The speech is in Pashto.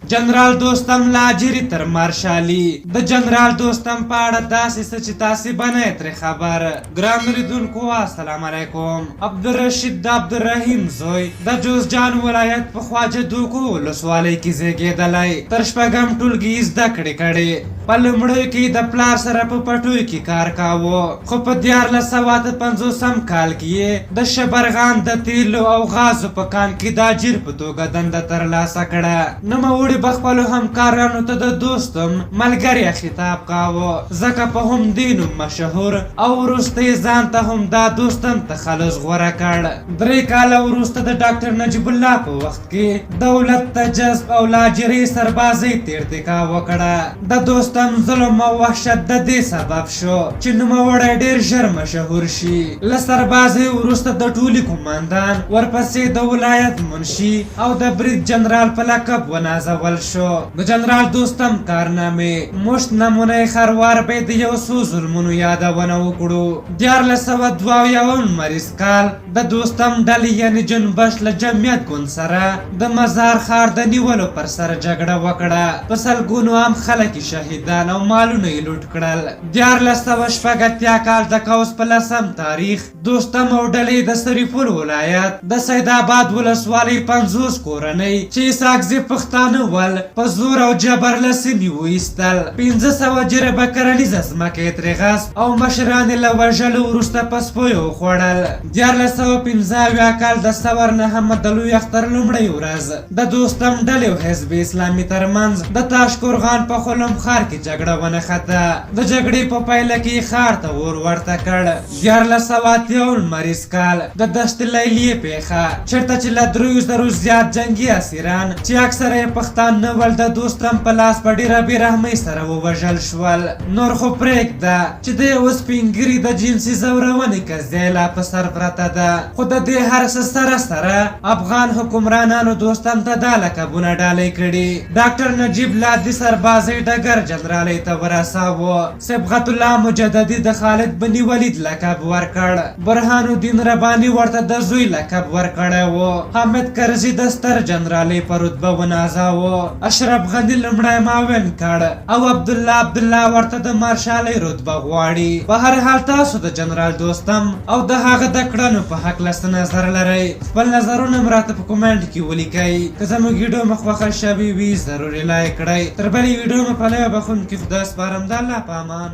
جنرال دوستم لاجری تر مارشالي د جنرال دوستم په اړه داسې څه چې تاسې به نه یې ترې خبر. ګران لیدونکو السلام علیکم. عبدالرشید د عبدالرحیم زوی د جوزجان ولایت په خواجه دوکو ولسوالۍ کې زیږېدلی. تر شپږم ټولګي زده کړې کړې. په لومړیو کې د پلار سره په پټیو کې کار کاوه، خو په 1450 کال کې د شبرغان د تیلو او غازو په کان کې د اجیر په توګه دنده ترلاسه کړه. نوموړي به خپلو همکارانو ته د دوستم ملګری خطاب کاوه، ځکه په همدې نوم مشهور او وروسته یې ځان ته هم دا دوستم تخلص غوره کړ. 3 کاله وروسته د ډاکټر نجیب الله په وخت کې دولت ته جذب او لاجري سربازۍ ته ارتقا وکړه. د دوستم ظلم او وحشت د دې سبب شو چې نوموړی ډېر ژر مشهور شي. له سربازۍ وروسته د ټولي قوماندان، ورپسې د ولایت منشي او د برید جنرال په لقب ونازول شو. د جنرال دوستم کارنامې مشت نمونه خروار به د یو څو ظلمونو یادونه وکړو. 1472 لمریز کال د دوستم ډلې یعنې جنبش له جمعیت ګوند سره د مزار ښار د نیولو پر سر جګړه وکړه. په سلګونو عام خلک شهیدان او مالونه یې لوټ کړل. 1480 کال د قوس په 10 تاریخ دوستم او ډلې د سریپور ولایت د سید آباد ولسوالۍ 50 کورنۍ چې اسحاقزي پښتانه ول په زور او جبر له سیمې وایستل. 500 جریبه کرنیزه ځمکه یې ترې غصب او مشران یې له وژلو وروسته په سپیو وخوړل. 1415 کال د ثور 9 د لوی اختر لومړۍ ورځ د دوستم ډلې او حزب اسلامي ترمنځ د تاشقرغان په خلم ښار کې جګړه ونښته. د جګړې په پایله کې ښار ته اور ورته کړ. 1480 لمریز کال د دشت لیلیې پیښه چېرته چې له 300 زیات جنګي اسیران چې اکثره یې پښتانه ول د دوستم په لاس په ډېره بېرحمۍ سره ووژل شول. نور خو پرېږده چې د یوه سپین ږیري د جنسي ځورونې قضیه لا په سر پرته ده. خو د دې هر څه سره سره افغان حکمرانانو دوستم ته دا لقبونه ډالۍ کړي. ډاکټر نجیب الله د سربازۍ ډګر جنرالۍ ته ورساوه. صبغت الله مجددي د خالد بن ولید لقب ورکړ. برهان الدین رباني ورته د زوی لقب ورکړی و. حامد کرزي د ستر جنرالۍ په رتبه ونازاوه. اشرف غني لومړی معاون کړ او عبدالله ورته د مارشالۍ رتبه غواړي. په هر حال تاسو د جنرال دوستم او د هغه د کړنو په هکله څه نظر لرئ؟ خپل نظرونه مې راته په کومنټ کې ولیکئ. که زموږ ویډیو مو خوښه شوې وي ضروري لایک کړئ. تر بلې ویډیو مې په لویه بخښونکي خدای سپارم. د الله په امان.